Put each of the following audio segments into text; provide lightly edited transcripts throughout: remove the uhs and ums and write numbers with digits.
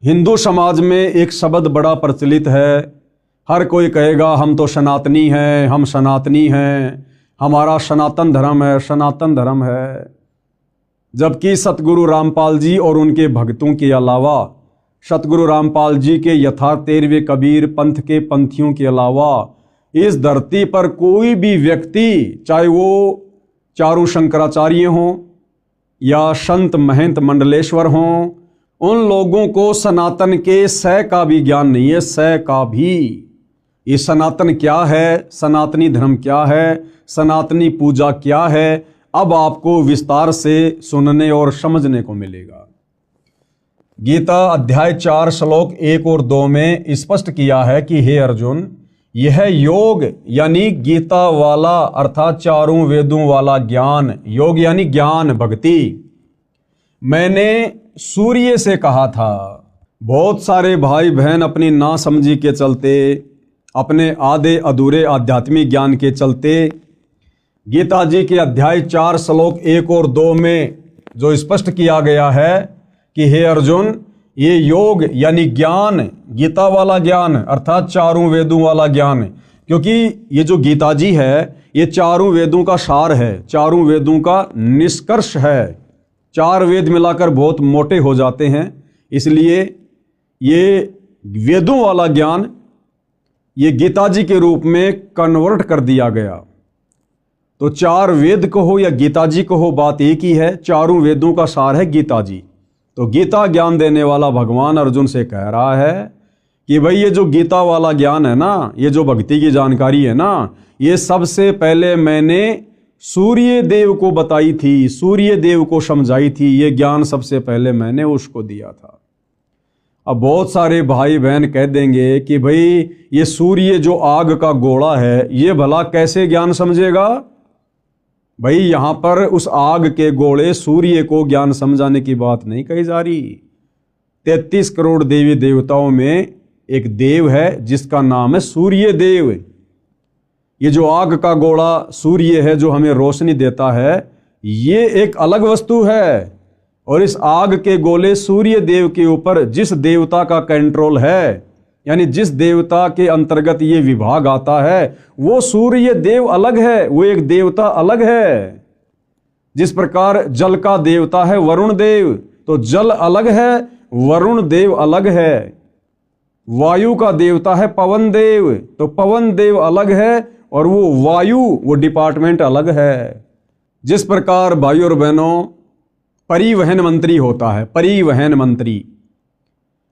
हिंदू समाज में एक शब्द बड़ा प्रचलित है। हर कोई कहेगा हम तो सनातनी हैं, हम सनातनी हैं, हमारा सनातन धर्म है, सनातन धर्म है। जबकि सतगुरु रामपाल जी और उनके भक्तों के अलावा, सतगुरु रामपाल जी के यथार्थ 13वें कबीर पंथ के पंथियों के अलावा इस धरती पर कोई भी व्यक्ति, चाहे वो चारों शंकराचार्य हों या संत महंत मंडलेश्वर हों, उन लोगों को सनातन के स का भी ज्ञान नहीं है, स का भी। ये सनातन क्या है, सनातनी धर्म क्या है, सनातनी पूजा क्या है, अब आपको विस्तार से सुनने और समझने को मिलेगा। गीता अध्याय 4 श्लोक 1 और 2 में स्पष्ट किया है कि हे अर्जुन, यह योग यानी गीता वाला अर्थात चारों वेदों वाला ज्ञान, योग यानी ज्ञान भक्ति, मैंने सूर्य से कहा था। बहुत सारे भाई बहन अपनी नासमझी के चलते, अपने आधे अधूरे आध्यात्मिक ज्ञान के चलते गीता जी के अध्याय 4 श्लोक 1 और 2 में जो स्पष्ट किया गया है कि हे अर्जुन, ये योग यानी ज्ञान, गीता वाला ज्ञान अर्थात चारों वेदों वाला ज्ञान, क्योंकि ये जो गीता जी है ये चारों वेदों का सार है, चारों वेदों का निष्कर्ष है। 4 वेद मिलाकर बहुत मोटे हो जाते हैं, इसलिए ये वेदों वाला ज्ञान ये गीता जी के रूप में कन्वर्ट कर दिया गया। तो 4 वेद कहो या गीता जी कहो, बात एक ही है, चारों वेदों का सार है गीता जी। तो गीता ज्ञान देने वाला भगवान अर्जुन से कह रहा है कि भाई ये जो गीता वाला ज्ञान है ना, ये जो भक्ति की जानकारी है ना, ये सबसे पहले मैंने सूर्य देव को बताई थी, सूर्य देव को समझाई थी, ये ज्ञान सबसे पहले मैंने उसको दिया था। अब बहुत सारे भाई बहन कह देंगे कि भाई ये सूर्य जो आग का गोला है ये भला कैसे ज्ञान समझेगा। भाई यहां पर उस आग के गोले सूर्य को ज्ञान समझाने की बात नहीं कही जा रही। 33 करोड़ देवी देवताओं में एक देव है जिसका नाम है सूर्य देव। ये जो आग का गोला सूर्य है जो हमें रोशनी देता है, ये एक अलग वस्तु है। और इस आग के गोले सूर्य देव के ऊपर जिस देवता का कंट्रोल है, यानी जिस देवता के अंतर्गत ये विभाग आता है, वो सूर्य देव अलग है, वो एक देवता अलग है। जिस प्रकार जल का देवता है वरुण देव, तो जल अलग है, वरुण देव अलग है। वायु का देवता है पवन देव, तो पवन देव अलग है और वो वायु, वो डिपार्टमेंट अलग है। जिस प्रकार भाई और बहनों परिवहन मंत्री होता है, परिवहन मंत्री,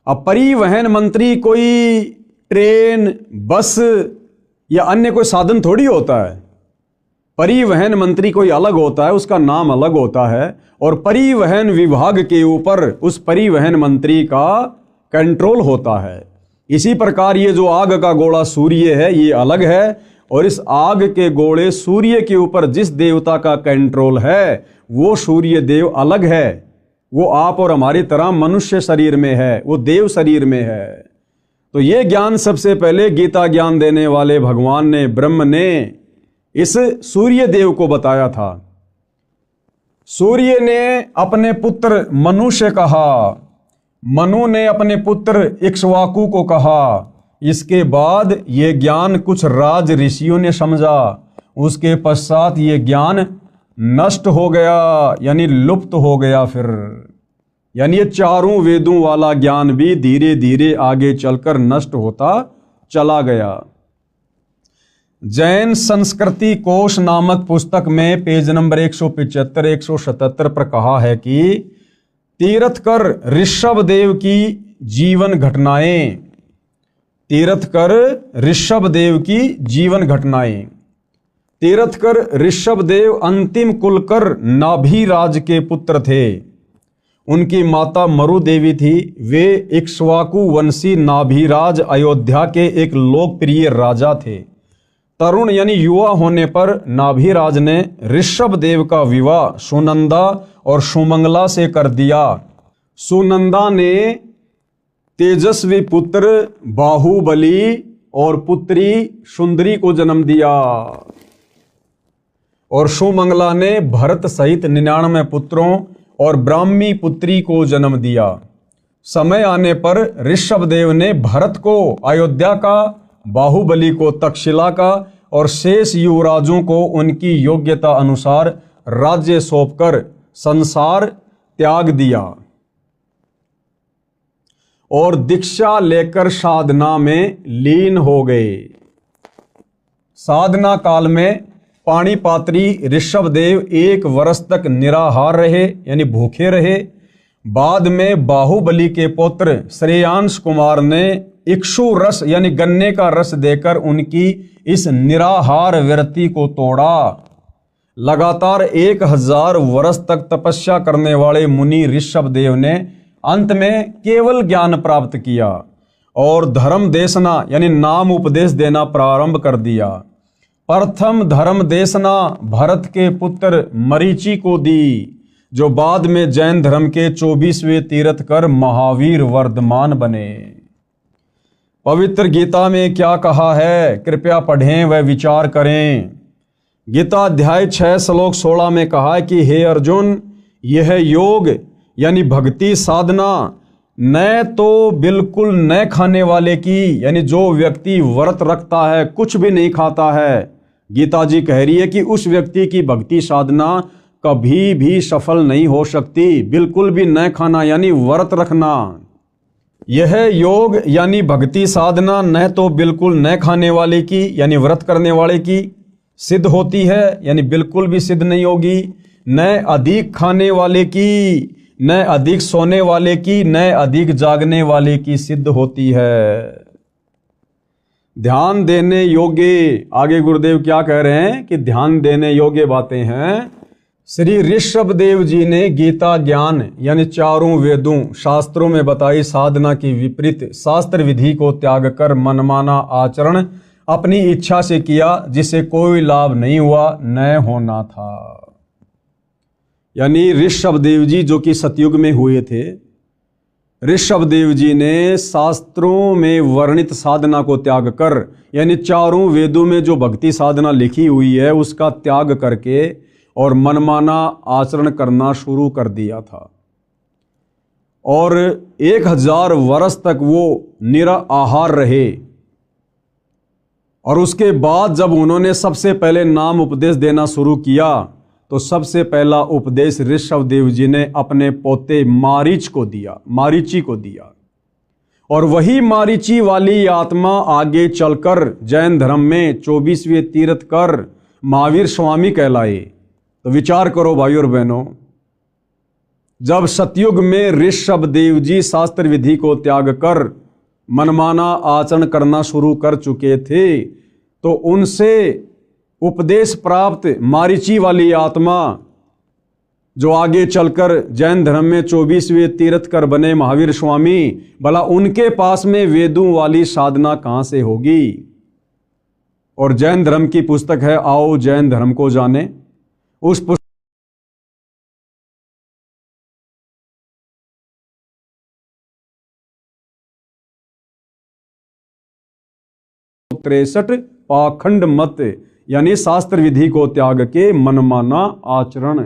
अब परिवहन मंत्री कोई ट्रेन, बस या अन्य कोई साधन थोड़ी होता है। परिवहन मंत्री कोई अलग होता है, उसका नाम अलग होता है और परिवहन विभाग के ऊपर उस परिवहन मंत्री का कंट्रोल होता है। इसी प्रकार ये जो आग का गोला सूर्य है ये अलग है और इस आग के गोले सूर्य के ऊपर जिस देवता का कंट्रोल है वो सूर्य देव अलग है। वो आप और हमारी तरह मनुष्य शरीर में है, वो देव शरीर में है। तो ये ज्ञान सबसे पहले गीता ज्ञान देने वाले भगवान ने, ब्रह्म ने इस सूर्य देव को बताया था। सूर्य ने अपने पुत्र मनु से कहा, मनु ने अपने पुत्र इक्ष्वाकु को कहा। इसके बाद ये ज्ञान कुछ राज ऋषियों ने समझा, उसके पश्चात ये ज्ञान नष्ट हो गया, यानी लुप्त हो गया। फिर यानी ये चारों वेदों वाला ज्ञान भी धीरे धीरे आगे चलकर नष्ट होता चला गया। जैन संस्कृति कोश नामक पुस्तक में पेज नंबर 175 177 पर कहा है कि तीर्थकर ऋषभ देव की जीवन घटनाएं, तीर्थकर ऋषभ देव की जीवन घटनाएं। तीर्थकर ऋषभ देव अंतिम कुलकर नाभिराज के पुत्र थे। उनकी माता मरु देवी थी। वे इक्ष्वाकु वंशी नाभिराज अयोध्या के एक लोकप्रिय राजा थे। तरुण यानी युवा होने पर नाभिराज ने ऋषभ देव का विवाह सुनंदा और सुमंगला से कर दिया। सुनंदा ने तेजस्वी पुत्र बाहुबली और पुत्री सुंदरी को जन्म दिया और सुमंगला ने भरत सहित 99 पुत्रों और ब्राह्मी पुत्री को जन्म दिया। समय आने पर ऋषभदेव ने भरत को अयोध्या का, बाहुबली को तक्षशिला का और शेष युवराजों को उनकी योग्यता अनुसार राज्य सौंपकर संसार त्याग दिया और दीक्षा लेकर साधना में लीन हो गए। साधना काल में पाणिपात्री ऋषभदेव 1 वर्ष तक निराहार रहे, यानी भूखे रहे। बाद में बाहुबली के पुत्र श्रेयांश कुमार ने इक्षु रस यानी गन्ने का रस देकर उनकी इस निराहार व्रति को तोड़ा। लगातार 1000 वर्ष तक तपस्या करने वाले मुनि ऋषभदेव ने अंत में केवल ज्ञान प्राप्त किया और धर्म देशना यानी नाम उपदेश देना प्रारंभ कर दिया। प्रथम धर्म देशना भरत के पुत्र मरीचि को दी, जो बाद में जैन धर्म के 24वें तीर्थकर महावीर वर्धमान बने। पवित्र गीता में क्या कहा है, कृपया पढ़ें व विचार करें। गीता अध्याय 6 श्लोक 16 में कहा है कि हे अर्जुन, यह योग यानी भक्ति साधना न तो बिल्कुल न खाने वाले की, यानी जो व्यक्ति व्रत रखता है, कुछ भी नहीं खाता है, गीता जी कह रही है कि उस व्यक्ति की भक्ति साधना कभी भी सफल नहीं हो सकती। बिल्कुल भी न खाना यानी व्रत रखना। यह योग यानी भक्ति साधना न तो बिल्कुल न खाने वाले की यानी व्रत करने वाले की सिद्ध होती है, यानी बिल्कुल भी सिद्ध नहीं होगी, न अधिक खाने वाले की, न अधिक सोने वाले की, न अधिक जागने वाले की सिद्ध होती है। ध्यान देने योग्य, आगे गुरुदेव क्या कह रहे हैं कि ध्यान देने योग्य बातें हैं। श्री ऋषभदेव जी ने गीता ज्ञान यानी चारों वेदों शास्त्रों में बताई साधना की विपरीत शास्त्र विधि को त्याग कर मनमाना आचरण अपनी इच्छा से किया, जिसे कोई लाभ नहीं हुआ, न होना था। यानी ऋषभदेव जी जो कि सतयुग में हुए थे, ऋषभदेव जी ने शास्त्रों में वर्णित साधना को त्याग कर, यानी चारों वेदों में जो भक्ति साधना लिखी हुई है उसका त्याग करके और मनमाना आचरण करना शुरू कर दिया था। और 1000 वर्ष तक वो निराहार रहे। और उसके बाद जब उन्होंने सबसे पहले नाम उपदेश देना शुरू किया तो सबसे पहला उपदेश ऋषभदेव जी ने अपने पोते मारीची को दिया। और वही मारीची वाली आत्मा आगे चलकर जैन धर्म में 24वें तीर्थकर महावीर स्वामी कहलाए। तो विचार करो भाइयों और बहनों, जब सतयुग में ऋषभदेव जी शास्त्र विधि को त्याग कर मनमाना आचरण करना शुरू कर चुके थे, तो उनसे उपदेश प्राप्त मारीची वाली आत्मा जो आगे चलकर जैन धर्म में 24वें तीर्थकर बने महावीर स्वामी, भला उनके पास में वेदों वाली साधना कहां से होगी। और जैन धर्म की पुस्तक है आओ जैन धर्म को जाने, उस पुस्तक 63 पाखंड मत यानी शास्त्र विधि को त्याग के मनमाना आचरण।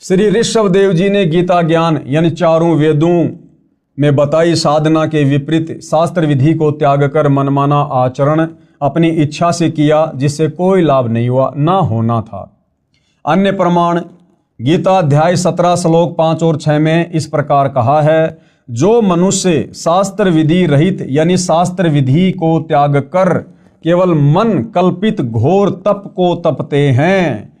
श्री ऋषभदेव जी ने गीता ज्ञान यानी चारों वेदों में बताई साधना के विपरीत शास्त्र विधि को त्याग कर मनमाना आचरण अपनी इच्छा से किया, जिससे कोई लाभ नहीं हुआ, ना होना था। अन्य प्रमाण गीता अध्याय 17 श्लोक 5 और 6 में इस प्रकार कहा है, जो मनुष्य शास्त्र विधि रहित यानी शास्त्र विधि को त्याग कर केवल मन कल्पित घोर तप को तपते हैं,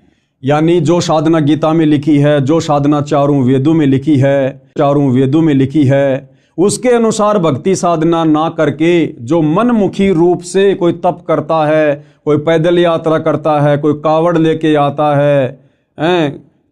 यानी जो साधना गीता में लिखी है, जो साधना चारों वेदों में लिखी है, उसके अनुसार भक्ति साधना ना करके जो मनमुखी रूप से कोई तप करता है, कोई पैदल यात्रा करता है, कोई कावड़ लेके आता है,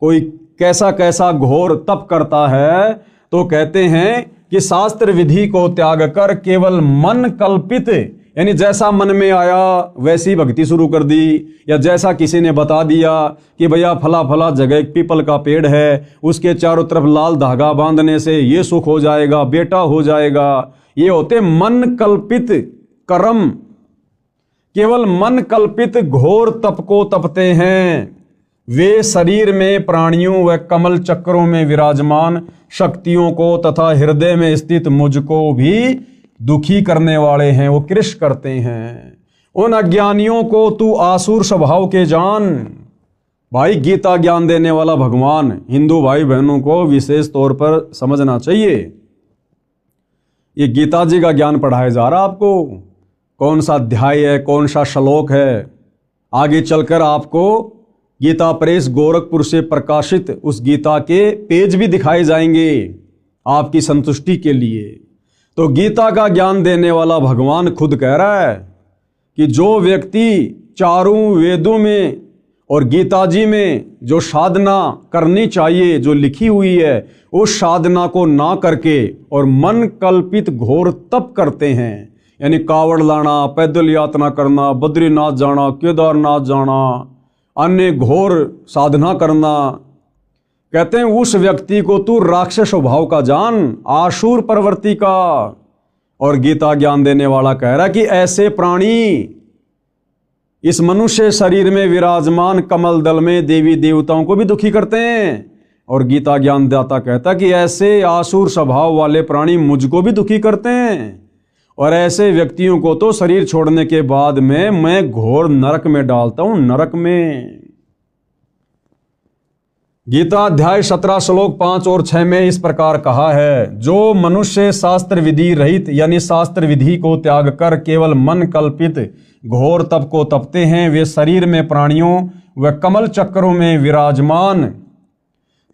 कोई कैसा कैसा घोर तप करता है, तो कहते हैं कि शास्त्र विधि को त्याग कर केवल मन कल्पित यानी जैसा मन में आया वैसी भक्ति शुरू कर दी, या जैसा किसी ने बता दिया कि भैया फला फला जगह एक पीपल का पेड़ है, उसके चारों तरफ लाल धागा बांधने से ये सुख हो जाएगा, बेटा हो जाएगा। ये होते मन कल्पित कर्म, केवल मन कल्पित घोर तप को तपते हैं। वे शरीर में प्राणियों व कमल चक्रों में विराजमान शक्तियों को तथा हृदय में स्थित मुझको भी दुखी करने वाले हैं, वो कृष्ण करते हैं। उन अज्ञानियों को तू आसुर स्वभाव के जान। भाई गीता ज्ञान देने वाला भगवान हिंदू भाई बहनों को विशेष तौर पर समझना चाहिए। ये गीता जी का ज्ञान पढ़ाया जा रहा आपको, कौन सा अध्याय है, कौन सा श्लोक है। आगे चलकर आपको गीता प्रेस गोरखपुर से प्रकाशित उस गीता के पेज भी दिखाए जाएंगे आपकी संतुष्टि के लिए। तो गीता का ज्ञान देने वाला भगवान खुद कह रहा है कि जो व्यक्ति चारों वेदों में और गीता जी में जो साधना करनी चाहिए जो लिखी हुई है, उस साधना को ना करके और मन कल्पित घोर तप करते हैं, यानी कावड़ लाना, पैदल यात्रा करना, बद्रीनाथ जाना, केदारनाथ जाना, अन्य घोर साधना करना, कहते हैं उस व्यक्ति को तू राक्षस स्वभाव का जान, आसुर प्रवृत्ति का। और गीता ज्ञान देने वाला कह रहा है कि ऐसे प्राणी इस मनुष्य शरीर में विराजमान कमल दल में देवी देवताओं को भी दुखी करते हैं। और गीता ज्ञान दाता कहता कि ऐसे आसुर स्वभाव वाले प्राणी मुझको भी दुखी करते हैं, और ऐसे व्यक्तियों को तो शरीर छोड़ने के बाद में मैं घोर नरक में डालता हूं, नरक में। गीता अध्याय 17 श्लोक 5 और 6 में इस प्रकार कहा है, जो मनुष्य शास्त्र विधि रहित यानी शास्त्र विधि को त्याग कर केवल मन कल्पित घोर तप को तपते हैं, वे शरीर में प्राणियों व कमल चक्रों में विराजमान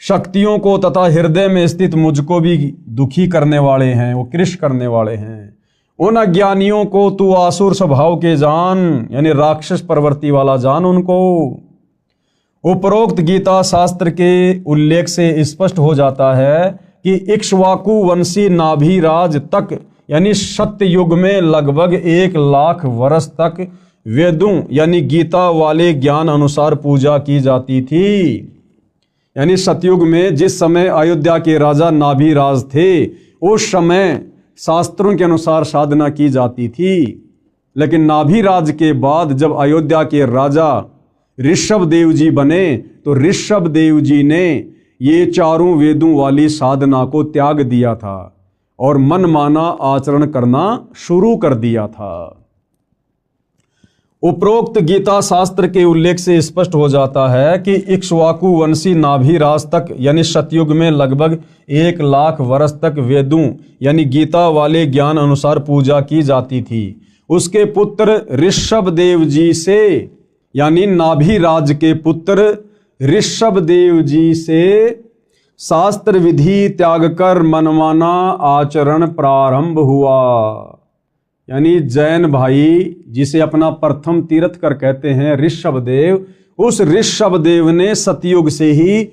शक्तियों को तथा हृदय में स्थित मुझको भी दुखी करने वाले हैं, वो कृष्ण करने वाले हैं। उन अज्ञानियों को तू आसुर स्वभाव के जान, यानी राक्षस प्रवृत्ति वाला जान उनको। उपरोक्त गीता शास्त्र के उल्लेख से स्पष्ट हो जाता है कि इक्ष्वाकु वंशी नाभिराज तक यानी सत्य युग में लगभग 1 लाख वर्ष तक वेदों यानी गीता वाले ज्ञान अनुसार पूजा की जाती थी। यानी सतयुग में जिस समय अयोध्या के राजा नाभिराज थे, उस समय शास्त्रों के अनुसार साधना की जाती थी। लेकिन नाभिराज के बाद जब अयोध्या के राजा ऋषभ देव जी बने, तो ऋषभ देव जी ने ये चारों वेदों वाली साधना को त्याग दिया था और मनमाना आचरण करना शुरू कर दिया था। उपरोक्त गीता शास्त्र के उल्लेख से स्पष्ट हो जाता है कि इक्ष्वाकु वंशी नाभिराज तक यानी सतयुग में लगभग 1 लाख वर्ष तक वेदों यानी गीता वाले ज्ञान अनुसार पूजा की जाती थी। उसके पुत्र ऋषभ देव जी से यानी नाभिराज के पुत्र ऋषभ देव जी से शास्त्र विधि त्याग कर मनमाना आचरण प्रारंभ हुआ। यानी जैन भाई जिसे अपना प्रथम तीर्थकर कहते हैं ऋषभ देव, उस ऋषभ देव ने सतयुग से ही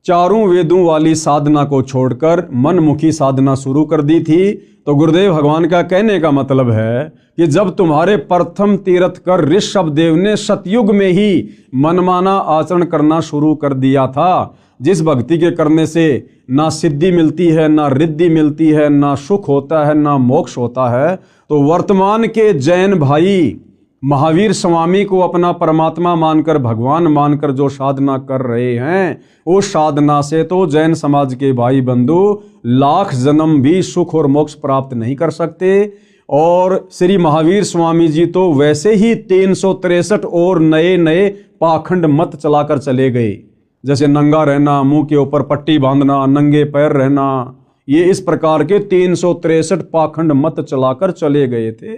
चारों वेदों वाली साधना को छोड़कर मनमुखी साधना शुरू कर दी थी। तो गुरुदेव भगवान का कहने का मतलब है कि जब तुम्हारे प्रथम तीर्थकर ऋषभ देव ने सतयुग में ही मनमाना आचरण करना शुरू कर दिया था, जिस भक्ति के करने से ना सिद्धि मिलती है, ना रिद्धि मिलती है, ना सुख होता है, ना मोक्ष होता है, तो वर्तमान के जैन भाई महावीर स्वामी को अपना परमात्मा मानकर भगवान मानकर जो साधना कर रहे हैं, उस साधना से तो जैन समाज के भाई बंधु लाख जन्म भी सुख और मोक्ष प्राप्त नहीं कर सकते। और श्री महावीर स्वामी जी तो वैसे ही 363 और नए नए पाखंड मत चलाकर चले गए, जैसे नंगा रहना, मुंह के ऊपर पट्टी बांधना, नंगे पैर रहना, ये इस प्रकार के 363 पाखंड मत चलाकर चले गए थे।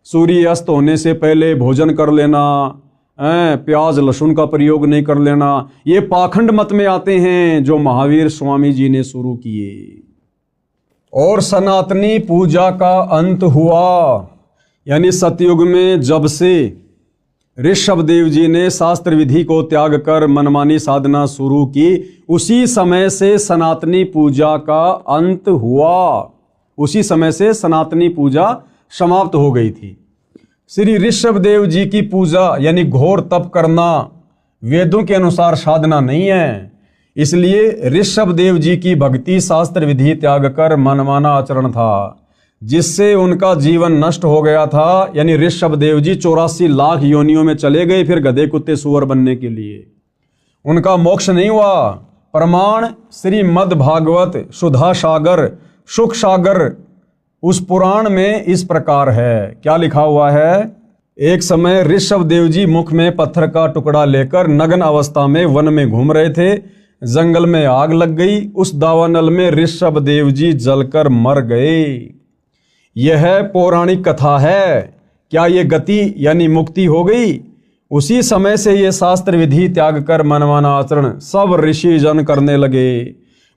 सूर्य अस्त होने से पहले भोजन कर लेना, प्याज लहसुन का प्रयोग नहीं कर लेना, ये पाखंड मत में आते हैं जो महावीर स्वामी जी ने शुरू किए। और सनातनी पूजा का अंत हुआ, यानी सतयुग में जब से ऋषभ देव जी ने शास्त्र विधि को त्याग कर मनमानी साधना शुरू की, उसी समय से सनातनी पूजा का अंत हुआ, उसी समय से सनातनी पूजा समाप्त हो गई थी। श्री ऋषभ देव जी की पूजा यानी घोर तप करना वेदों के अनुसार साधना नहीं है, इसलिए ऋषभ देव जी की भक्ति शास्त्र विधि त्याग कर मनमाना आचरण था, जिससे उनका जीवन नष्ट हो गया था। यानी ऋषभ देव जी 84 लाख योनियों में चले गए फिर गधे कुत्ते सुअर बनने के लिए। उनका मोक्ष नहीं हुआ। प्रमाण श्रीमद् भागवत सुधा सागर सुख सागर उस पुराण में इस प्रकार है। क्या लिखा हुआ है? एक समय ऋषभ देव जी मुख में पत्थर का टुकड़ा लेकर नग्न अवस्था में वन में घूम रहे थे। जंगल में आग लग गई। उस दावानल में ऋषभ देव जी जलकर मर गए। यह पौराणिक कथा है। क्या ये गति यानी मुक्ति हो गई? उसी समय से ये शास्त्र विधि त्याग कर मनमाना आचरण सब ऋषि जन करने लगे।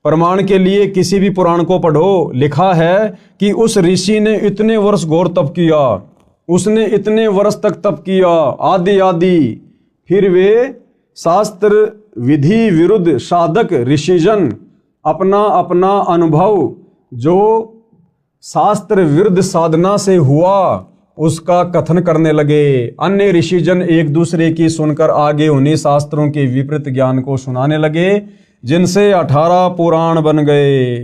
प्रमाण के लिए किसी भी पुराण को पढ़ो। लिखा है कि उस ऋषि ने इतने वर्ष घोर तप किया, उसने इतने वर्ष तक तप किया आदि आदि। फिर वे शास्त्र विधि विरुद्ध साधक ऋषिजन अपना अपना अनुभव जो शास्त्र विरुद्ध साधना से हुआ उसका कथन करने लगे। अन्य ऋषिजन एक दूसरे की सुनकर आगे उन्हीं शास्त्रों के विपरीत ज्ञान को सुनाने लगे, जिनसे 18 पुराण बन गए।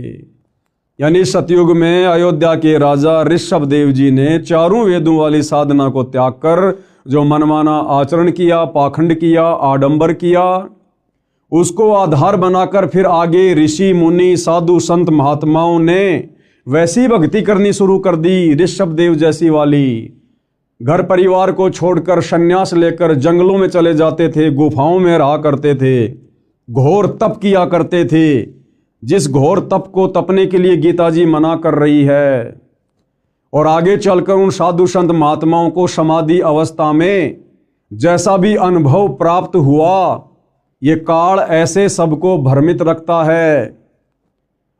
यानी सतयुग में अयोध्या के राजा ऋषभ देव जी ने चारों वेदों वाली साधना को त्याग कर जो मनमाना आचरण किया, पाखंड किया, आडंबर किया, उसको आधार बनाकर फिर आगे ऋषि मुनि साधु संत महात्माओं ने वैसी भक्ति करनी शुरू कर दी ऋषभ देव जैसी वाली। घर परिवार को छोड़कर संन्यास लेकर जंगलों में चले जाते थे, गुफाओं में रहा करते थे, घोर तप किया करते थे। जिस घोर तप को तपने के लिए गीता जी मना कर रही है। और आगे चलकर उन साधु संत महात्माओं को समाधि अवस्था में जैसा भी अनुभव प्राप्त हुआ, ये काल ऐसे सबको भ्रमित रखता है।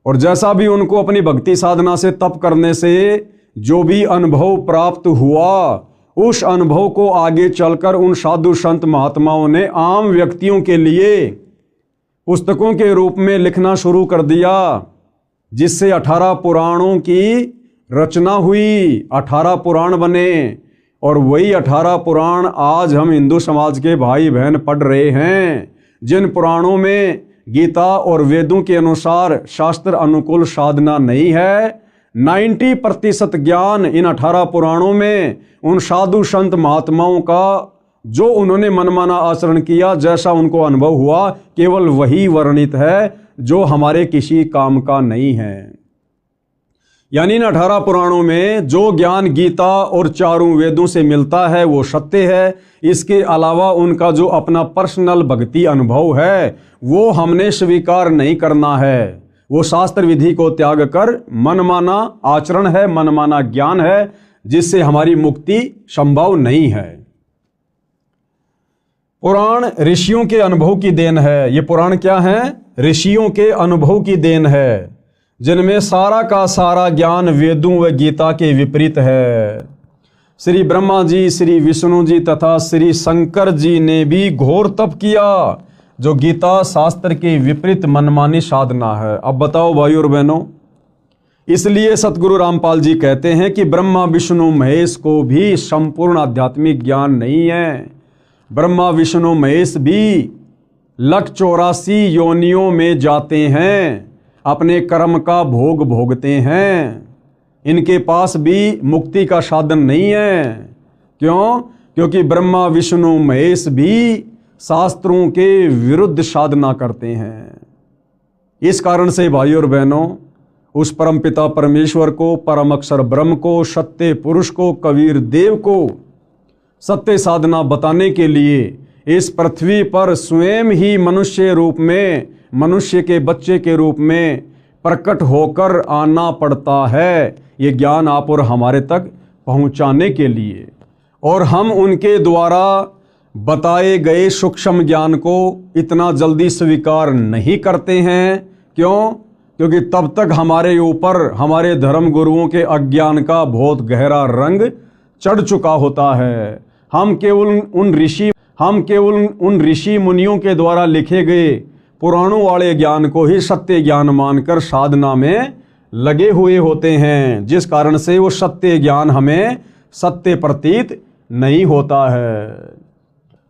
और जैसा भी उनको अपनी भक्ति साधना से तप करने से जो भी अनुभव प्राप्त हुआ, उस अनुभव को आगे चलकर उन साधु संत महात्माओं ने आम व्यक्तियों के लिए पुस्तकों के रूप में लिखना शुरू कर दिया, जिससे 18 पुराणों की रचना हुई, 18 पुराण बने। और वही 18 पुराण आज हम हिंदू समाज के भाई बहन पढ़ रहे हैं, जिन पुराणों में गीता और वेदों के अनुसार शास्त्र अनुकूल साधना नहीं है। 90% ज्ञान इन 18 पुराणों में उन साधु संत महात्माओं का जो उन्होंने मनमाना आचरण किया, जैसा उनको अनुभव हुआ, केवल वही वर्णित है जो हमारे किसी काम का नहीं है। यानी इन 18 पुराणों में जो ज्ञान गीता और चारों वेदों से मिलता है वो सत्य है। इसके अलावा उनका जो अपना पर्सनल भक्ति अनुभव है वो हमने स्वीकार नहीं करना है। वो शास्त्र विधि को त्याग कर मनमाना आचरण है, मनमाना ज्ञान है, जिससे हमारी मुक्ति संभव नहीं है। पुराण ऋषियों के अनुभव की देन है। ये पुराण क्या है? ऋषियों के अनुभव की देन है, जिनमें सारा का सारा ज्ञान वेदों व गीता के विपरीत है। श्री ब्रह्मा जी, श्री विष्णु जी तथा श्री शंकर जी ने भी घोर तप किया, जो गीता शास्त्र के विपरीत मनमानी साधना है। अब बताओ भाई और बहनों, इसलिए सतगुरु रामपाल जी कहते हैं कि ब्रह्मा विष्णु महेश को भी संपूर्ण आध्यात्मिक ज्ञान नहीं है। ब्रह्मा विष्णु महेश भी 184 योनियों में जाते हैं, अपने कर्म का भोग भोगते हैं। इनके पास भी मुक्ति का साधन नहीं है। क्यों? क्योंकि ब्रह्मा विष्णु महेश भी शास्त्रों के विरुद्ध साधना करते हैं। इस कारण से भाई और बहनों, उस परमपिता परमेश्वर को, परम अक्षर ब्रह्म को, सत्य पुरुष को, कबीर देव को सत्य साधना बताने के लिए इस पृथ्वी पर स्वयं ही मनुष्य रूप में, मनुष्य के बच्चे के रूप में प्रकट होकर आना पड़ता है, ये ज्ञान आप और हमारे तक पहुंचाने के लिए। और हम उनके द्वारा बताए गए सूक्ष्म ज्ञान को इतना जल्दी स्वीकार नहीं करते हैं। क्यों? क्योंकि तब तक हमारे ऊपर हमारे धर्म गुरुओं के अज्ञान का बहुत गहरा रंग चढ़ चुका होता है। हम केवल उन ऋषि मुनियों के द्वारा लिखे गए पुराणों वाले ज्ञान को ही सत्य ज्ञान मानकर साधना में लगे हुए होते हैं, जिस कारण से वो सत्य ज्ञान हमें सत्य प्रतीत नहीं होता है।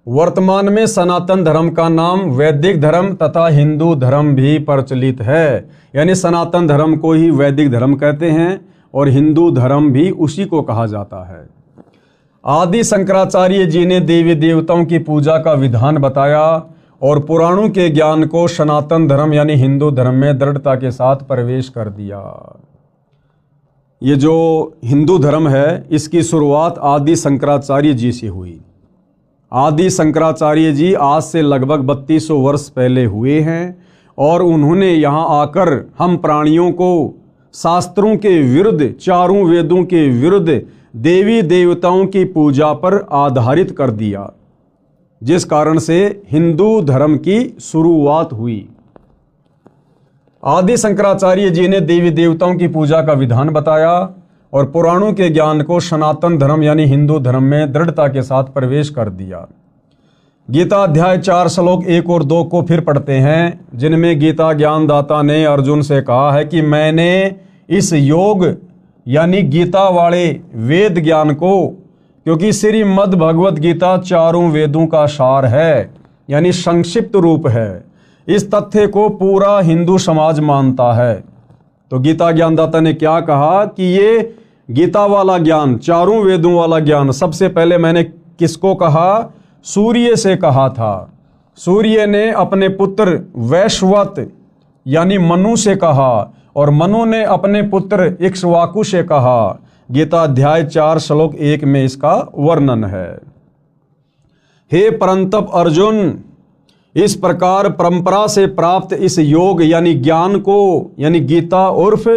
वर्तमान में सनातन धर्म का नाम वैदिक धर्म तथा हिंदू धर्म भी प्रचलित है। यानी सनातन धर्म को ही वैदिक धर्म कहते हैं और हिंदू धर्म भी उसी को कहा जाता है। आदि शंकराचार्य जी ने देवी देवताओं की पूजा का विधान बताया और पुराणों के ज्ञान को सनातन धर्म यानी हिंदू धर्म में दृढ़ता के साथ प्रवेश कर दिया। ये जो हिंदू धर्म है इसकी शुरुआत आदि शंकराचार्य जी से हुई। आदि शंकराचार्य जी आज से लगभग 3200 वर्ष पहले हुए हैं और उन्होंने यहाँ आकर हम प्राणियों को शास्त्रों के विरुद्ध, चारों वेदों के विरुद्ध देवी देवताओं की पूजा पर आधारित कर दिया, जिस कारण से हिंदू धर्म की शुरुआत हुई। आदि शंकराचार्य जी ने देवी देवताओं की पूजा का विधान बताया और पुराणों के ज्ञान को सनातन धर्म यानी हिंदू धर्म में दृढ़ता के साथ प्रवेश कर दिया। गीता अध्याय 4 श्लोक 1 और 2 को फिर पढ़ते हैं, जिनमें गीता ज्ञानदाता ने अर्जुन से कहा है कि मैंने इस योग यानी गीता वाले वेद ज्ञान को, क्योंकि श्रीमद् भगवत गीता चारों वेदों का सार है यानी संक्षिप्त रूप है, इस तथ्य को पूरा हिंदू समाज मानता है। तो गीता ज्ञानदाता ने क्या कहा कि ये गीता वाला ज्ञान, चारों वेदों वाला ज्ञान, सबसे पहले मैंने किसको कहा? सूर्य से कहा था। सूर्य ने अपने पुत्र वैश्वत यानी मनु से कहा और मनु ने अपने पुत्र इक्ष्वाकु से कहा। गीता अध्याय 4 श्लोक 1 में इसका वर्णन है। हे परंतप अर्जुन, इस प्रकार परंपरा से प्राप्त इस योग यानी ज्ञान को यानी गीता उर्फ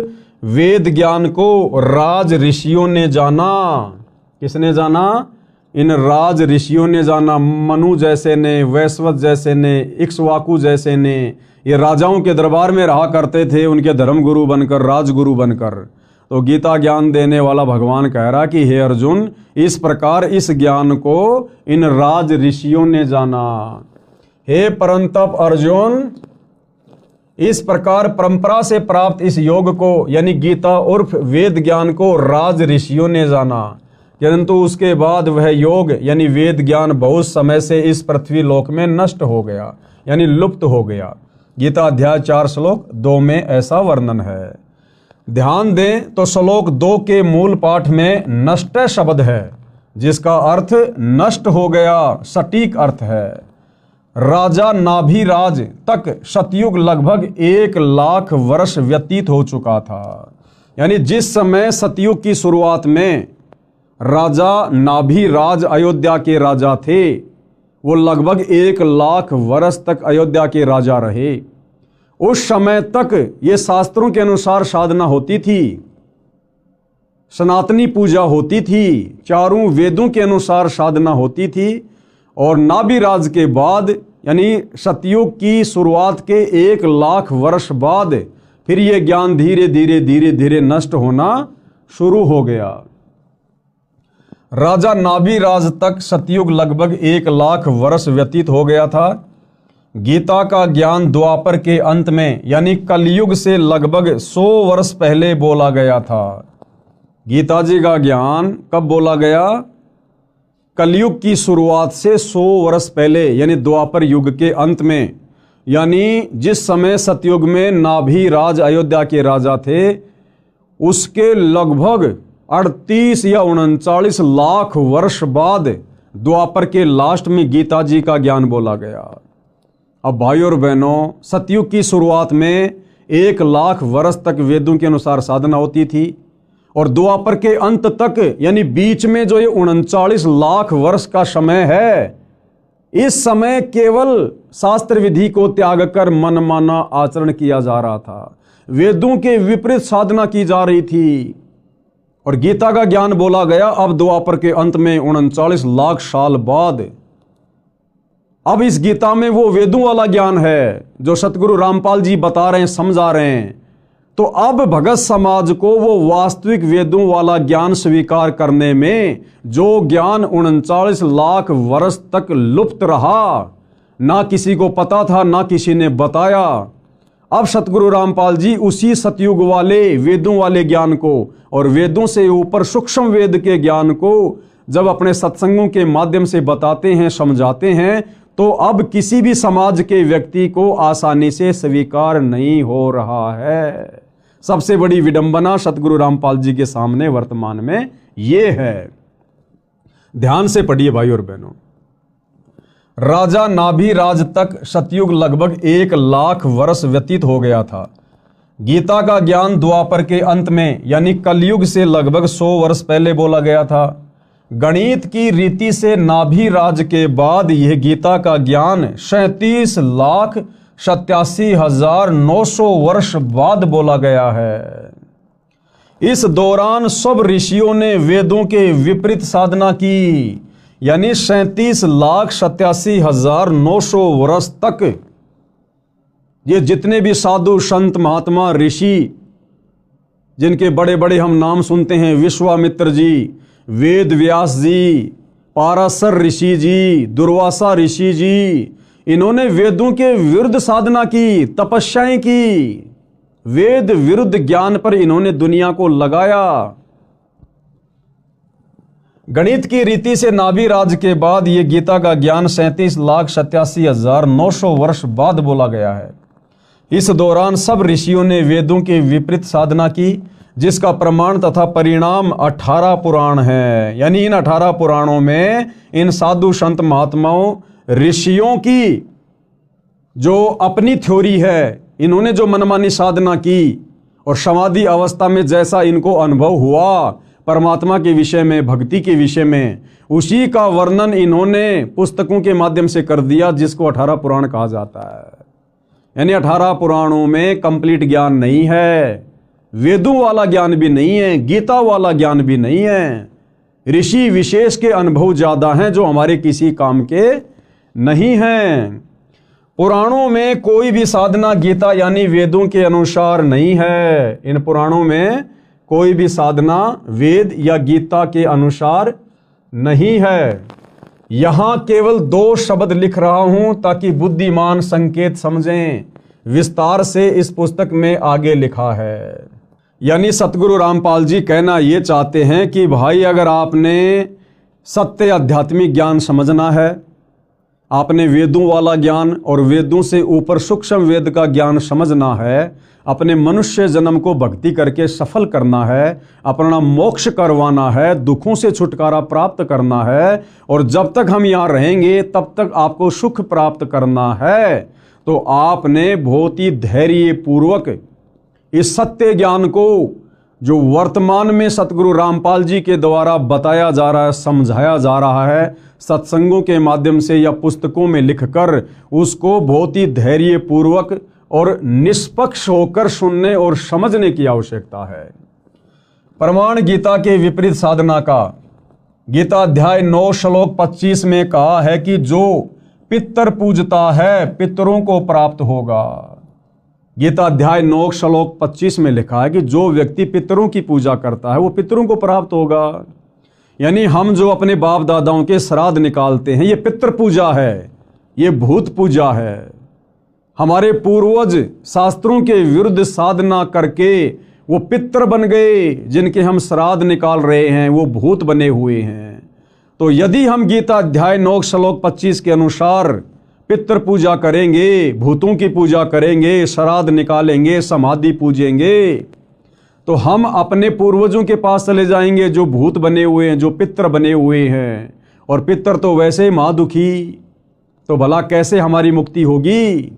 वेद ज्ञान को राज ऋषियों ने जाना। किसने जाना? इन राज ऋषियों ने जाना। मनु जैसे ने, वैश्वत जैसे ने, इक्ष्वाकु जैसे ने, ये राजाओं के दरबार में रहा करते थे, उनके धर्मगुरु बनकर, राजगुरु बनकर। तो गीता ज्ञान देने वाला भगवान कह रहा कि हे अर्जुन, इस प्रकार इस ज्ञान को इन राज ऋषियों ने जाना। हे परंतप अर्जुन, इस प्रकार परंपरा से प्राप्त इस योग को यानी गीता उर्फ वेद ज्ञान को राज ऋषियों ने जाना, परंतु उसके बाद वह योग यानी वेद ज्ञान बहुत समय से इस पृथ्वी लोक में नष्ट हो गया यानी लुप्त हो गया। गीता अध्याय 4 श्लोक 2 में ऐसा वर्णन है। ध्यान दें तो श्लोक 2 के मूल पाठ में नष्ट शब्द है, जिसका अर्थ नष्ट हो गया, सटीक अर्थ है। राजा नाभिराज तक सतयुग लगभग 1 लाख वर्ष व्यतीत हो चुका था। यानी जिस समय सतयुग की शुरुआत में राजा नाभिराज अयोध्या के राजा थे, वो लगभग 1 लाख वर्ष तक अयोध्या के राजा रहे। उस समय तक ये शास्त्रों के अनुसार साधना होती थी, सनातनी पूजा होती थी, चारों वेदों के अनुसार साधना होती थी। और नाभिराज के बाद यानी सतयुग की शुरुआत के 1 लाख वर्ष बाद फिर ये ज्ञान धीरे धीरे नष्ट होना शुरू हो गया। राजा नाभिराज तक सतयुग लगभग 1 लाख वर्ष व्यतीत हो गया था। गीता का ज्ञान द्वापर के अंत में यानी कलयुग से लगभग 100 वर्ष पहले बोला गया था। गीता जी का ज्ञान कब बोला गया? कलयुग की शुरुआत से 100 वर्ष पहले यानी द्वापर युग के अंत में, यानी जिस समय सतयुग में नाभिराज अयोध्या के राजा थे, उसके लगभग 38 या 39 लाख वर्ष बाद द्वापर के लास्ट में गीता जी का ज्ञान बोला गया। अब भाइयों और बहनों, सतयुग की शुरुआत में 1 लाख वर्ष तक वेदों के अनुसार साधना होती थी और द्वापर के अंत तक यानी बीच में जो ये 39 लाख वर्ष का समय है, इस समय केवल शास्त्र विधि को त्याग कर मनमाना आचरण किया जा रहा था, वेदों के विपरीत साधना की जा रही थी। और गीता का ज्ञान बोला गया अब द्वापर के अंत में 39 लाख साल बाद। अब इस गीता में वो वेदों वाला ज्ञान है जो सतगुरु रामपाल जी बता रहे हैं, समझा रहे हैं। तो अब भगत समाज को वो वास्तविक वेदों वाला ज्ञान स्वीकार करने में जो ज्ञान 39 लाख वर्ष तक लुप्त रहा, ना किसी को पता था, ना किसी ने बताया, अब सतगुरु रामपाल जी उसी सतयुग वाले वेदों वाले ज्ञान को और वेदों से ऊपर सूक्ष्म वेद के ज्ञान को जब अपने सत्संगों के माध्यम से बताते हैं, समझाते हैं, तो अब किसी भी समाज के व्यक्ति को आसानी से स्वीकार नहीं हो रहा है। सबसे बड़ी विडंबना सतगुरु रामपाल जी के सामने वर्तमान में ये है। ध्यान से पढ़िए भाई और बहनों। राजा नाभिराज तक सतयुग लगभग 1,00,000 वर्ष व्यतीत हो गया था। गीता का ज्ञान द्वापर के अंत में यानी कलयुग से लगभग 100 वर्ष पहले बोला गया था। गणित की रीति से नाभिराज के बाद यह गीता का ज्ञान 37,87,900 वर्ष बाद बोला गया है। इस दौरान सब ऋषियों ने वेदों के विपरीत साधना की, यानी 37,87,900 वर्ष तक ये जितने भी साधु संत महात्मा ऋषि जिनके बड़े बड़े हम नाम सुनते हैं, विश्वामित्र जी, वेद व्यास जी, पाराशर ऋषि जी, दुर्वासा ऋषि जी, इन्होंने वेदों के विरुद्ध साधना की, तपस्याएं की, वेद विरुद्ध ज्ञान पर इन्होंने दुनिया को लगाया। गणित की रीति से नाभिराज के बाद यह गीता का ज्ञान 37,87,900 वर्ष बाद बोला गया है। इस दौरान सब ऋषियों ने वेदों के विपरीत साधना की, जिसका प्रमाण तथा परिणाम 18 पुराण है। यानी इन 18 पुराणों में इन साधु संत महात्माओं ऋषियों की जो अपनी थ्योरी है, इन्होंने जो मनमानी साधना की और समाधि अवस्था में जैसा इनको अनुभव हुआ परमात्मा के विषय में, भक्ति के विषय में, उसी का वर्णन इन्होंने पुस्तकों के माध्यम से कर दिया, जिसको 18 पुराण कहा जाता है। यानी 18 पुराणों में कंप्लीट ज्ञान नहीं है, वेदों वाला ज्ञान भी नहीं है, गीता वाला ज्ञान भी नहीं है। ऋषि विशेष के अनुभव ज्यादा हैं जो हमारे किसी काम के नहीं हैं। पुराणों में कोई भी साधना गीता यानी वेदों के अनुसार नहीं है। इन पुराणों में कोई भी साधना वेद या गीता के अनुसार नहीं है। यहां केवल 2 शब्द लिख रहा हूं ताकि बुद्धिमान संकेत समझें। विस्तार से इस पुस्तक में आगे लिखा है। यानी सतगुरु रामपाल जी कहना ये चाहते हैं कि भाई, अगर आपने सत्य आध्यात्मिक ज्ञान समझना है, आपने वेदों वाला ज्ञान और वेदों से ऊपर सूक्ष्म वेद का ज्ञान समझना है, अपने मनुष्य जन्म को भक्ति करके सफल करना है, अपना मोक्ष करवाना है, दुखों से छुटकारा प्राप्त करना है, और जब तक हम यहाँ रहेंगे तब तक आपको सुख प्राप्त करना है, तो आपने बहुत ही धैर्य पूर्वक इस सत्य ज्ञान को जो वर्तमान में सतगुरु रामपाल जी के द्वारा बताया जा रहा है, समझाया जा रहा है, सत्संगों के माध्यम से या पुस्तकों में लिखकर, उसको बहुत ही धैर्य पूर्वक और निष्पक्ष होकर सुनने और समझने की आवश्यकता है। प्रमाण गीता के विपरीत साधना का गीता अध्याय 9 श्लोक 25 में कहा है कि जो पितर पूजता है पितरों को प्राप्त होगा। गीता अध्याय 9 श्लोक 25 में लिखा है कि जो व्यक्ति पितरों की पूजा करता है वो पितरों को प्राप्त होगा। यानी हम जो अपने बाप दादाओं के श्राद्ध निकालते हैं, ये पितृ पूजा है, ये भूत पूजा है। हमारे पूर्वज शास्त्रों के विरुद्ध साधना करके वो पितृ बन गए, जिनके हम श्राद्ध निकाल रहे हैं वो भूत बने हुए हैं। तो यदि हम गीता अध्याय 9 श्लोक 25 के अनुसार पितृ पूजा करेंगे, भूतों की पूजा करेंगे, श्राद्ध निकालेंगे, समाधि पूजेंगे, तो हम अपने पूर्वजों के पास चले जाएंगे जो भूत बने हुए हैं, जो पितृ बने हुए हैं। और पितृ तो वैसे ही महादुखी, तो भला कैसे हमारी मुक्ति होगी।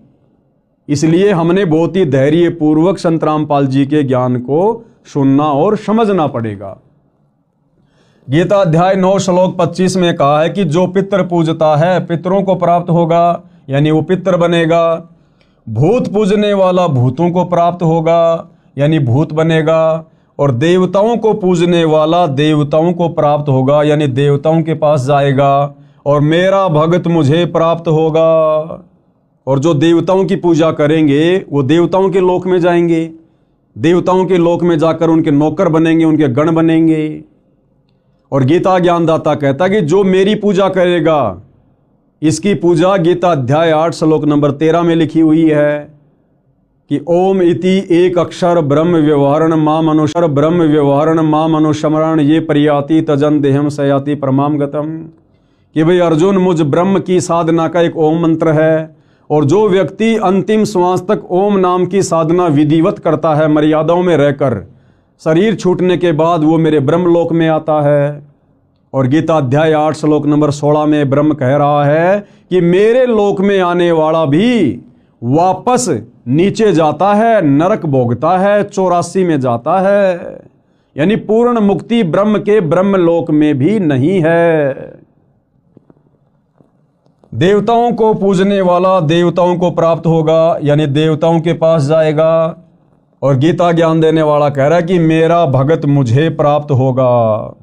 इसलिए हमने बहुत ही धैर्य पूर्वक संत रामपाल जी के ज्ञान को सुनना और समझना पड़ेगा। गीता अध्याय 9 श्लोक 25 में कहा है कि जो पितृ पूजता है पितरों को प्राप्त होगा, यानी वो पितृ बनेगा। भूत पूजने वाला भूतों को प्राप्त होगा, यानी भूत बनेगा। और देवताओं को पूजने वाला देवताओं को प्राप्त होगा, यानी देवताओं के पास जाएगा। और मेरा भगत मुझे प्राप्त होगा। और जो देवताओं की पूजा करेंगे वो देवताओं के लोक में जाएंगे, देवताओं के लोक में जाकर उनके नौकर बनेंगे, उनके गण बनेंगे। और गीता ज्ञानदाता कहता है कि जो मेरी पूजा करेगा, इसकी पूजा गीता अध्याय 8 श्लोक नंबर 13 में लिखी हुई है कि ओम इति एक अक्षर ब्रह्म व्यवहारण माम अनुसर ब्रह्म व्यवहारण माम अनुस्मरण ये परियाति तजन देहम सयाति परमाम गतम। कि भाई अर्जुन, मुझ ब्रह्म की साधना का एक ओम मंत्र है, और जो व्यक्ति अंतिम श्वास तक ओम नाम की साधना विधिवत करता है मर्यादाओं में रहकर, शरीर छूटने के बाद वो मेरे ब्रह्मलोक में आता है। और गीता अध्याय 8 श्लोक नंबर 16 में ब्रह्म कह रहा है कि मेरे लोक में आने वाला भी वापस नीचे जाता है, नरक भोगता है, 84 में जाता है। यानी पूर्ण मुक्ति ब्रह्म के ब्रह्म लोक में भी नहीं है। देवताओं को पूजने वाला देवताओं को प्राप्त होगा, यानी देवताओं के पास जाएगा। और गीता ज्ञान देने वाला कह रहा है कि मेरा भगत मुझे प्राप्त होगा।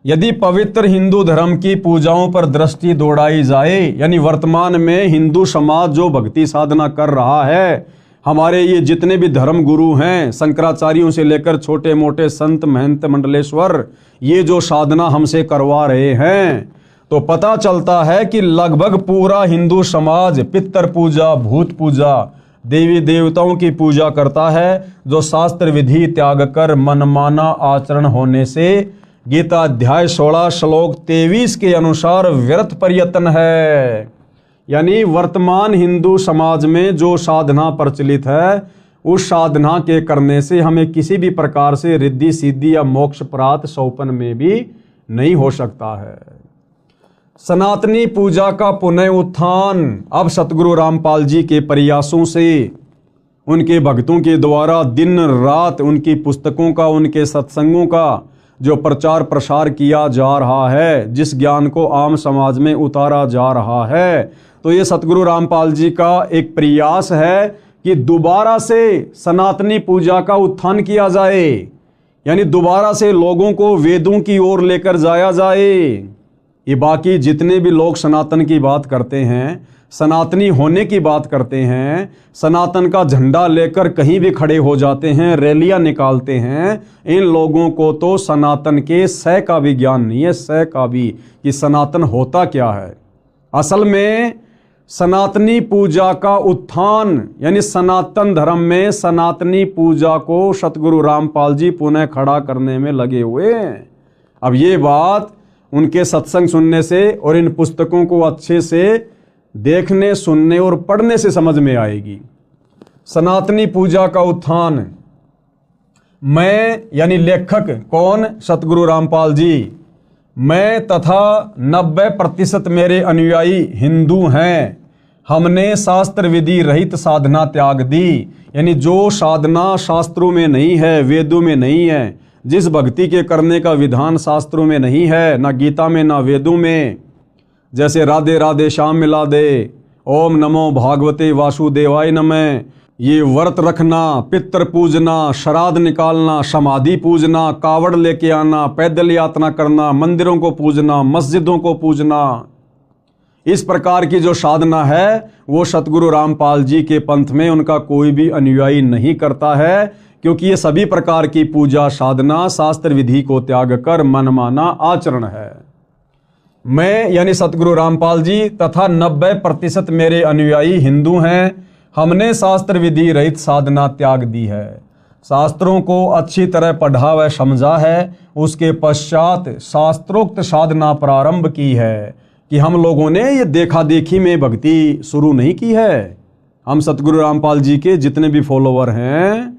यदि पवित्र हिंदू धर्म की पूजाओं पर दृष्टि दौड़ाई जाए, यानी वर्तमान में हिंदू समाज जो भक्ति साधना कर रहा है, हमारे ये जितने भी धर्म गुरु हैं, शंकराचार्यों से लेकर छोटे मोटे संत महंत मंडलेश्वर, ये जो साधना हमसे करवा रहे हैं, तो पता चलता है कि लगभग पूरा हिंदू समाज पितर पूजा, भूत पूजा, देवी देवताओं की पूजा करता है, जो शास्त्र विधि त्याग कर मनमाना आचरण होने से गीता अध्याय 16 श्लोक 23 के अनुसार व्यर्थ प्रयत्न है। यानी वर्तमान हिंदू समाज में जो साधना प्रचलित है, उस साधना के करने से हमें किसी भी प्रकार से रिद्धि सिद्धि या मोक्ष प्राप्त सौपन में भी नहीं हो सकता है। सनातनी पूजा का पुनः उत्थान अब सतगुरु रामपाल जी के प्रयासों से, उनके भक्तों के द्वारा दिन रात उनकी पुस्तकों का, उनके सत्संगों का जो प्रचार प्रसार किया जा रहा है, जिस ज्ञान को आम समाज में उतारा जा रहा है, तो ये सतगुरु रामपाल जी का एक प्रयास है कि दोबारा से सनातनी पूजा का उत्थान किया जाए, यानी दोबारा से लोगों को वेदों की ओर लेकर जाया जाए। ये बाकी जितने भी लोग सनातन की बात करते हैं, सनातनी होने की बात करते हैं, सनातन का झंडा लेकर कहीं भी खड़े हो जाते हैं, रैलियां निकालते हैं, इन लोगों को तो सनातन के सह का भी ज्ञान नहीं है, सह का भी, कि सनातन होता क्या है। असल में सनातनी पूजा का उत्थान, यानी सनातन धर्म में सनातनी पूजा को सतगुरु रामपाल जी पुनः खड़ा करने में लगे हुए हैं। अब ये बात उनके सत्संग सुनने से और इन पुस्तकों को अच्छे से देखने, सुनने और पढ़ने से समझ में आएगी। सनातनी पूजा का उत्थान, मैं यानी लेखक कौन? सतगुरु रामपाल जी। मैं तथा 90% मेरे अनुयायी हिंदू हैं। हमने शास्त्र विधि रहित साधना त्याग दी, यानी जो साधना शास्त्रों में नहीं है, वेदों में नहीं है, जिस भक्ति के करने का विधान शास्त्रों में नहीं है, ना गीता में ना वेदों में, जैसे राधे राधे श्याम मिला दे, ओम नमो भागवते वासुदेवाय नमः, ये व्रत रखना, पितर पूजना, श्राद्ध निकालना, समाधि पूजना, कावड़ लेके आना, पैदल यात्रा करना, मंदिरों को पूजना, मस्जिदों को पूजना, इस प्रकार की जो साधना है वो सतगुरु रामपाल जी के पंथ में उनका कोई भी अनुयायी नहीं करता है, क्योंकि ये सभी प्रकार की पूजा साधना शास्त्र विधि को त्याग कर मनमाना आचरण है। मैं यानी सतगुरु रामपाल जी तथा 90% मेरे अनुयायी हिंदू हैं। हमने शास्त्र विधि रहित साधना त्याग दी है, शास्त्रों को अच्छी तरह पढ़ा व समझा है, उसके पश्चात शास्त्रोक्त साधना प्रारंभ की है। कि हम लोगों ने ये देखा देखी में भक्ति शुरू नहीं की है। हम सतगुरु रामपाल जी के जितने भी फॉलोवर हैं,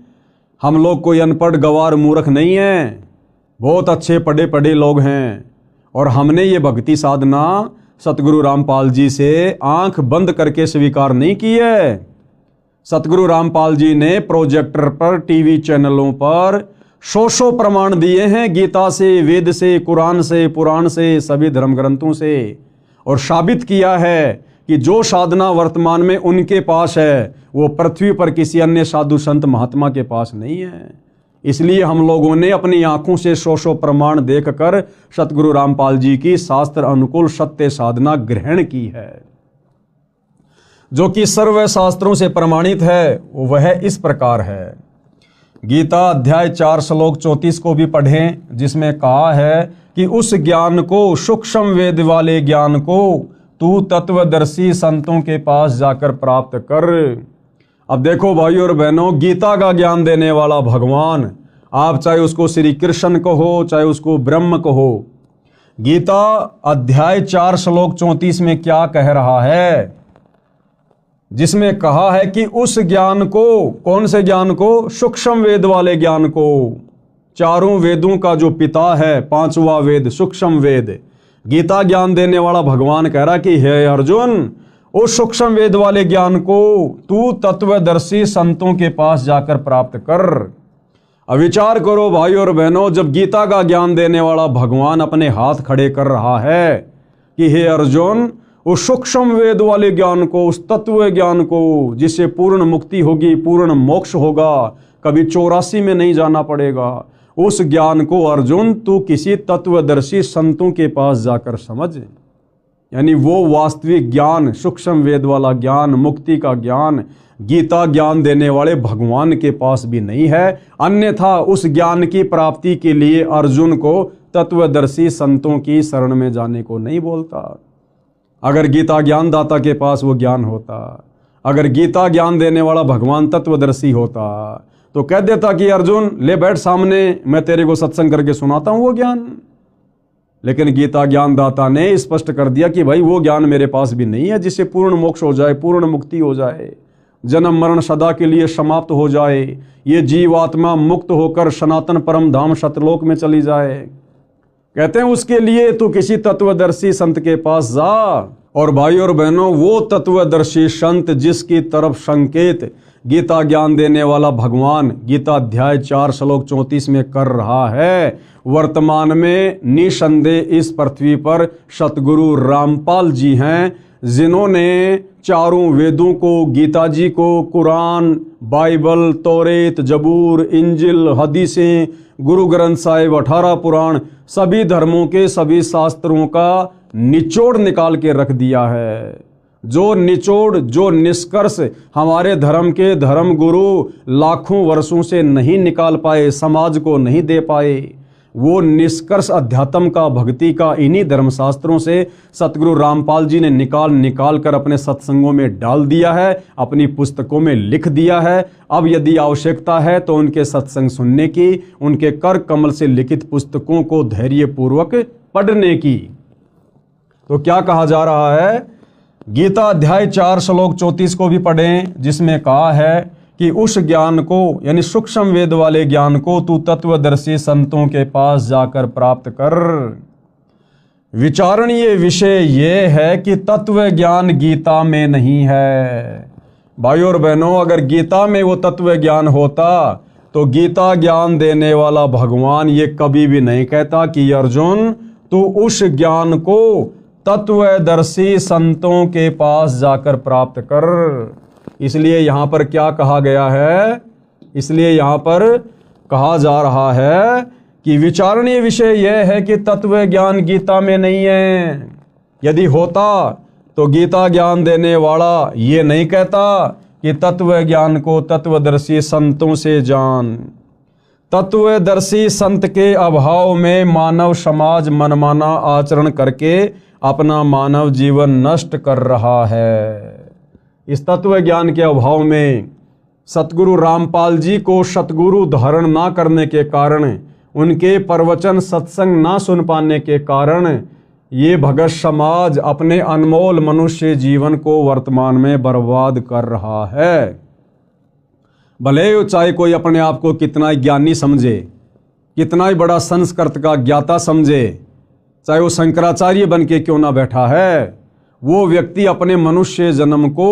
हम लोग कोई अनपढ़ गवार मूर्ख नहीं हैं, बहुत अच्छे पढ़े पढ़े लोग हैं। और हमने ये भक्ति साधना सतगुरु रामपाल जी से आंख बंद करके स्वीकार नहीं की है। सतगुरु रामपाल जी ने प्रोजेक्टर पर, टीवी चैनलों पर सौ प्रमाण दिए हैं, गीता से, वेद से, कुरान से, पुराण से, सभी धर्म ग्रंथों से, और साबित किया है कि जो साधना वर्तमान में उनके पास है वो पृथ्वी पर किसी अन्य साधु संत महात्मा के पास नहीं है। इसलिए हम लोगों ने अपनी आंखों से सौ प्रमाण देखकर सतगुरु रामपाल जी की शास्त्र अनुकूल सत्य साधना ग्रहण की है, जो कि सर्व शास्त्रों से प्रमाणित है। वह इस प्रकार है। गीता अध्याय 4 श्लोक 34 को भी पढ़ें, जिसमें कहा है कि उस ज्ञान को, सूक्ष्म वेद वाले ज्ञान को तू तत्वदर्शी संतों के पास जाकर प्राप्त कर। अब देखो भाई और बहनों, गीता का ज्ञान देने वाला भगवान, आप चाहे उसको श्री कृष्ण कहो, चाहे उसको ब्रह्म कहो, गीता अध्याय 4 श्लोक 34 में क्या कह रहा है? जिसमें कहा है कि उस ज्ञान को, कौन से ज्ञान को? सूक्ष्म वेद वाले ज्ञान को, चारों वेदों का जो पिता है, पांचवा वेद सूक्ष्म वेद, गीता ज्ञान देने वाला भगवान कह रहा कि हे अर्जुन, उस सूक्ष्म वेद वाले ज्ञान को तू तत्वदर्शी संतों के पास जाकर प्राप्त कर। अब विचार करो भाई और बहनों, जब गीता का ज्ञान देने वाला भगवान अपने हाथ खड़े कर रहा है कि हे अर्जुन, उस सूक्ष्म वेद वाले ज्ञान को, उस तत्व ज्ञान को, जिससे पूर्ण मुक्ति होगी, पूर्ण मोक्ष होगा, कभी 84 में नहीं जाना पड़ेगा, उस ज्ञान को अर्जुन तू किसी तत्वदर्शी संतों के पास जाकर समझ। यानी वो वास्तविक ज्ञान, सूक्ष्म वेद वाला ज्ञान, मुक्ति का ज्ञान गीता ज्ञान देने वाले भगवान के पास भी नहीं है। अन्यथा उस ज्ञान की प्राप्ति के लिए अर्जुन को तत्वदर्शी संतों की शरण में जाने को नहीं बोलता। अगर गीता ज्ञान दाता के पास वो ज्ञान होता, अगर गीता ज्ञान देने वाला भगवान तत्वदर्शी होता, तो कह देता कि अर्जुन ले बैठ सामने, मैं तेरे को सत्संग करके सुनाता हूं वो ज्ञान। लेकिन गीता ज्ञान दाता ने स्पष्ट कर दिया कि भाई वो ज्ञान मेरे पास भी नहीं है जिससे पूर्ण मोक्ष हो जाए, पूर्ण मुक्ति हो जाए, जन्म मरण सदा के लिए समाप्त हो जाए, ये जीवात्मा मुक्त होकर सनातन परम धाम सतलोक में चली जाए। कहते हैं उसके लिए तू किसी तत्वदर्शी संत के पास जा। और भाई और बहनों, वो तत्वदर्शी संत जिसकी तरफ संकेत गीता ज्ञान देने वाला भगवान गीता अध्याय 4 श्लोक 34 में कर रहा है, वर्तमान में निसंदेह इस पृथ्वी पर सतगुरु रामपाल जी हैं, जिन्होंने चारों वेदों को, गीता जी को, कुरान, बाइबल, तौरेत, जबूर, इंजिल, हदीसें, गुरु ग्रंथ साहिब, 18 पुराण, सभी धर्मों के सभी शास्त्रों का निचोड़ निकाल के रख दिया है। जो निचोड़, जो निष्कर्ष हमारे धर्म के धर्म गुरु लाखों वर्षों से नहीं निकाल पाए, समाज को नहीं दे पाए, वो निष्कर्ष अध्यात्म का, भक्ति का इन्हीं धर्मशास्त्रों से सतगुरु रामपाल जी ने निकाल कर अपने सत्संगों में डाल दिया है, अपनी पुस्तकों में लिख दिया है। अब यदि आवश्यकता है तो उनके सत्संग सुनने की, उनके कर कमल से लिखित पुस्तकों को धैर्यपूर्वक पढ़ने की। तो क्या कहा जा रहा है? गीता अध्याय 4 श्लोक 34 को भी पढ़ें, जिसमें कहा है कि उस ज्ञान को, यानी सूक्ष्म वेद वाले ज्ञान को तू तत्वदर्शी संतों के पास जाकर प्राप्त कर। विचारणीय विषय यह है कि तत्व ज्ञान गीता में नहीं है। भाई और बहनों, अगर गीता में वो तत्व ज्ञान होता तो गीता ज्ञान देने वाला भगवान ये कभी भी नहीं कहता कि अर्जुन तू उस ज्ञान को तत्वदर्शी संतों के पास जाकर प्राप्त कर। इसलिए यहां पर क्या कहा गया है? इसलिए यहां पर कहा जा रहा है कि विचारणीय विषय यह है कि तत्व ज्ञान गीता में नहीं है। यदि होता तो गीता ज्ञान देने वाला ये नहीं कहता कि तत्व ज्ञान को तत्वदर्शी संतों से जान। तत्वदर्शी संत के अभाव में मानव समाज मनमाना आचरण करके अपना मानव जीवन नष्ट कर रहा है। इस तत्व ज्ञान के अभाव में सतगुरु रामपाल जी को सतगुरु धारण ना करने के कारण, उनके प्रवचन सत्संग ना सुन पाने के कारण ये भगत समाज अपने अनमोल मनुष्य जीवन को वर्तमान में बर्बाद कर रहा है। भले चाहे कोई अपने आप को कितना ही ज्ञानी समझे, कितना ही बड़ा संस्कृत का ज्ञाता समझे, चाहे वो शंकराचार्य बन के क्यों ना बैठा है, वो व्यक्ति अपने मनुष्य जन्म को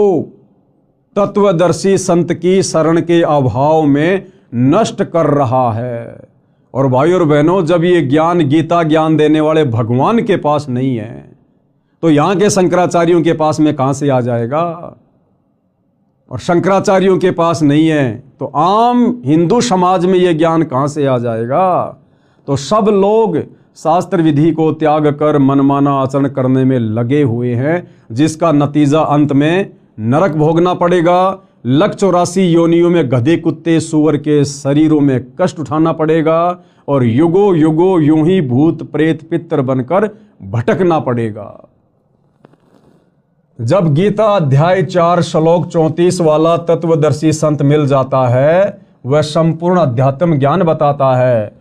तत्वदर्शी संत की शरण के अभाव में नष्ट कर रहा है। और भाई और बहनों, जब ये ज्ञान गीता ज्ञान देने वाले भगवान के पास नहीं है तो यहाँ के शंकराचार्यों के पास में कहाँ से आ जाएगा? और शंकराचार्यों के पास नहीं है तो आम हिंदू समाज में ये ज्ञान कहाँ से आ जाएगा? तो सब लोग शास्त्र विधि को त्याग कर मनमाना आचरण करने में लगे हुए हैं, जिसका नतीजा अंत में नरक भोगना पड़ेगा। 184 योनियों में गधे कुत्ते सूअर के शरीरों में कष्ट उठाना पड़ेगा और युगों युगों यूं ही भूत प्रेत पितर बनकर भटकना पड़ेगा। जब गीता अध्याय 4 श्लोक 34 वाला तत्वदर्शी संत मिल जाता है, वह संपूर्ण अध्यात्म ज्ञान बताता है,